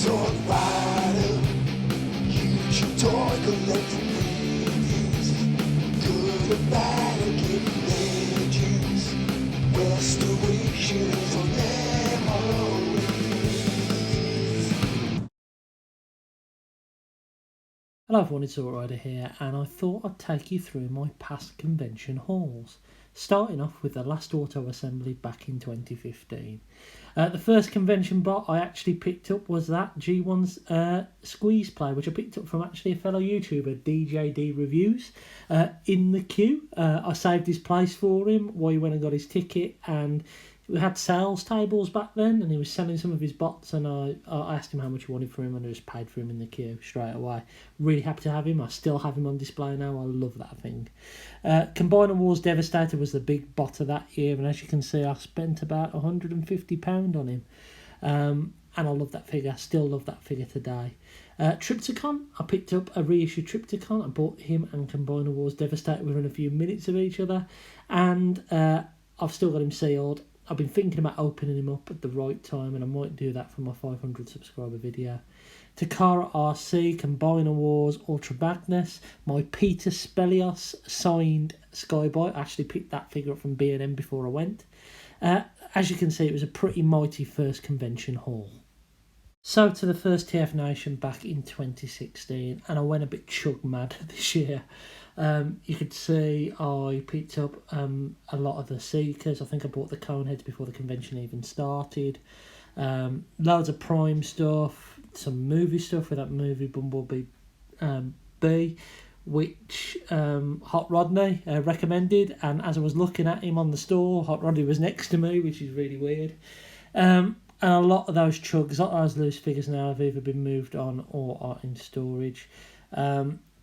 Sword fighter, huge toy collecting movies, good or bad or giving legends, restoration is on memories. Hello everyone, it's Rider here, and I thought I'd take you through my past convention hauls, starting off with the last auto assembly back in 2015. The first convention bot I actually picked up was that G1's squeeze play, which I picked up from actually a fellow YouTuber, DJD Reviews, in the queue. I saved his place for him while he went and got his ticket, and we had sales tables back then, and he was selling some of his bots, and I asked him how much he wanted for him, and I just paid for him in the queue straight away. Really happy to have him. I still have him on display now. I love that thing. Combiner Wars Devastator was the big bot of that year, and as you can see, I spent about £150 on him. And I love that figure. I still love that figure today. Triptychon, I picked up a reissue Triptychon. I bought him and Combiner Wars Devastator within a few minutes of each other, and I've still got him sealed. I've been thinking about opening him up at the right time, and I might do that for my 500 subscriber video. Takara RC, Combiner Wars, Ultra Magnus, my Peter Spelios signed Skybite. I actually picked that figure up from B&M before I went. As you can see, it was a pretty mighty first convention haul. So to the first TFNation back in 2016, and I went a bit chug mad this year. You could see I picked up a lot of the Seekers. I think I bought the Coneheads before the convention even started. Loads of Prime stuff, some movie stuff with that movie Bumblebee B, which Hot Rodney recommended, and as I was looking at him on the store, Hot Rodney was next to me, which is really weird. And a lot of those chugs, a lot of those loose figures now have either been moved on or are in storage.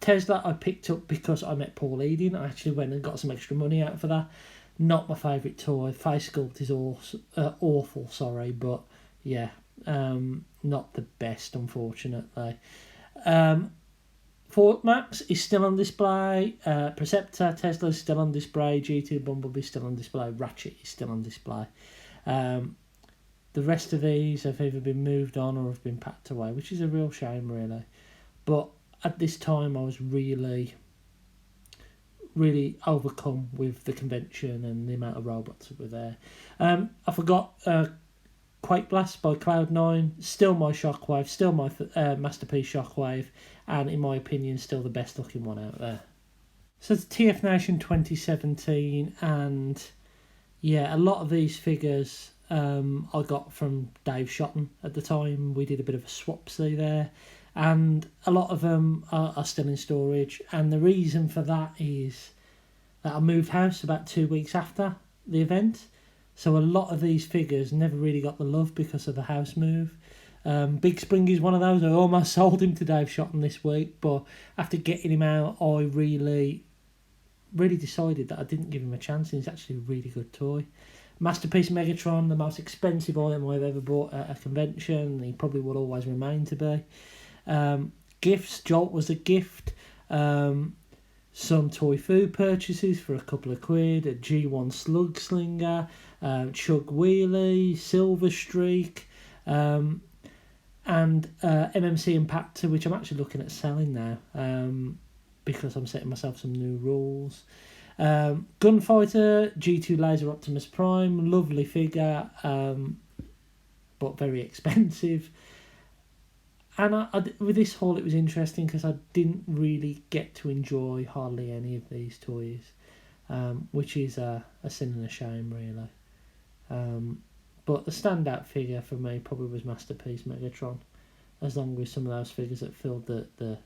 Tesla I picked up because I met Paul Eden. I actually went and got some extra money out for that. Not my favourite toy. Face sculpt is awful, sorry, but yeah, not the best, unfortunately. Fort Max is still on display. Preceptor Tesla is still on display. G2 Bumblebee is still on display. Ratchet is still on display. The rest of these have either been moved on or have been packed away, which is a real shame, really. But at this time, I was really overcome with the convention and the amount of robots that were there. I forgot Quake Blast by Cloud9, still my Shockwave, still my masterpiece Shockwave, and in my opinion, still the best looking one out there. So it's TFNation 2017, and yeah, a lot of these figures I got from Dave Shotton at the time. We did a bit of a swapsy there, and a lot of them are still in storage, and the reason for that is that I moved house about 2 weeks after the event, so a lot of these figures never really got the love because of the house move. Big Spring is one of those. I almost sold him to Dave Shotton this week, but after getting him out, I really decided that I didn't give him a chance, and he's actually a really good toy. Masterpiece Megatron, the most expensive item I've ever bought at a convention. He probably will always remain to be. Gifts, Jolt was a gift. Some toy food purchases for a couple of quid. A G1 Slug Slinger, Chug Wheelie, Silver Streak, and MMC Impactor, which I'm actually looking at selling now because I'm setting myself some new rules. Gunfighter, G2 Laser Optimus Prime, lovely figure, but very expensive. And with this haul, it was interesting because I didn't really get to enjoy hardly any of these toys, which is a sin and a shame, really. But the standout figure for me probably was Masterpiece Megatron, as long with some of those figures that filled the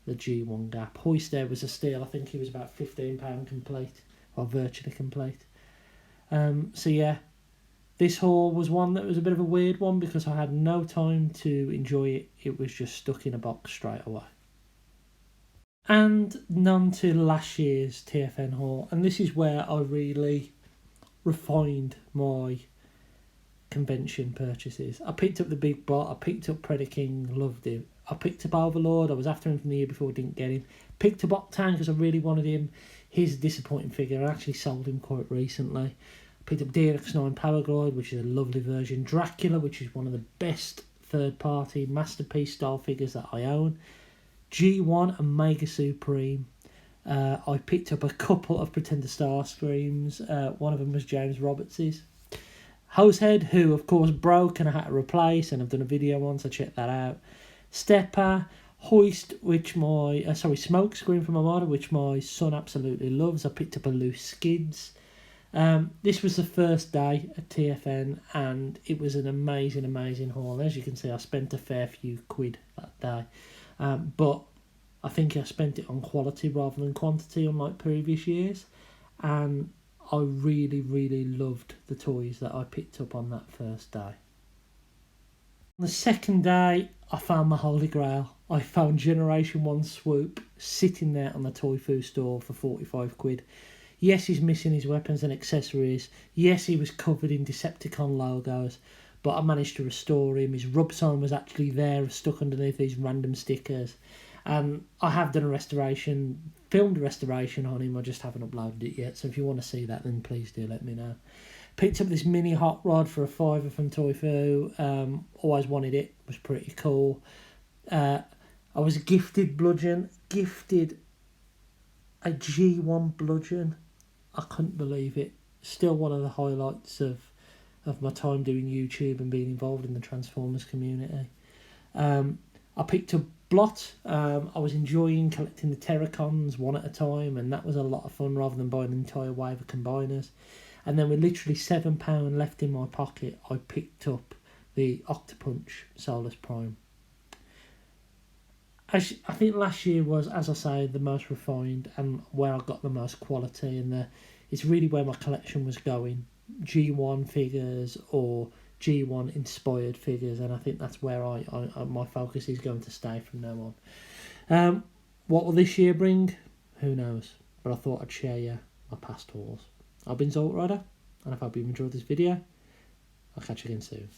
G1 gap. Hoist there was a steal. I think he was about £15 complete, or virtually complete. So yeah, this haul was one that was a bit of a weird one because I had no time to enjoy it. It was just stuck in a box straight away. And none to last year's TFN haul, and this is where I really refined my convention purchases. I picked up the big bot. I picked up Predaking, loved him. I picked up Overlord. I was after him from the year before, didn't get him. Picked up Octane because I really wanted him. He's a disappointing figure. I actually sold him quite recently. Picked up DX9 Powerglide, which is a lovely version. Dracula, which is one of the best third-party masterpiece style figures that I own. G1 and Mega Supreme. I picked up a couple of Pretender Starscreams. One of them was James Roberts's. Househead, who of course broke and I had to replace, and I've done a video on, so check that out. Stepper, Hoist, which Smoke Screen from Armada, which my son absolutely loves. I picked up a loose Skids. This was the first day at TFN, and it was an amazing haul. As you can see, I spent a fair few quid that day, but I think I spent it on quality rather than quantity, unlike previous years, and I really loved the toys that I picked up on that first day. On the second day, I found my holy grail. I found Generation 1 Swoop sitting there on the Toy Foo store for 45 quid. Yes, he's missing his weapons and accessories. Yes, he was covered in Decepticon logos, but I managed to restore him. His rub sign was actually there, stuck underneath these random stickers. And I have done a restoration, filmed a restoration on him, I just haven't uploaded it yet. So if you want to see that, then please do let me know. Picked up this mini hot rod for a £5 from Toy Foo. Always wanted it, was pretty cool. I was gifted a G1 bludgeon. I couldn't believe it. Still one of the highlights of my time doing YouTube and being involved in the Transformers community. I picked up Blot. I was enjoying collecting the Terracons one at a time, and that was a lot of fun rather than buying an entire wave of combiners. And then with literally £7 left in my pocket, I picked up the Octopunch Solus Prime. I think last year was, as I say, the most refined and where I got the most quality, and it's really where my collection was going. G1 figures or G1 inspired figures, and I think that's where my focus is going to stay from now on. What will this year bring? Who knows? But I thought I'd share you my past hauls. I've been Zolt Rider, and I hope you've enjoyed this video. I'll catch you again soon.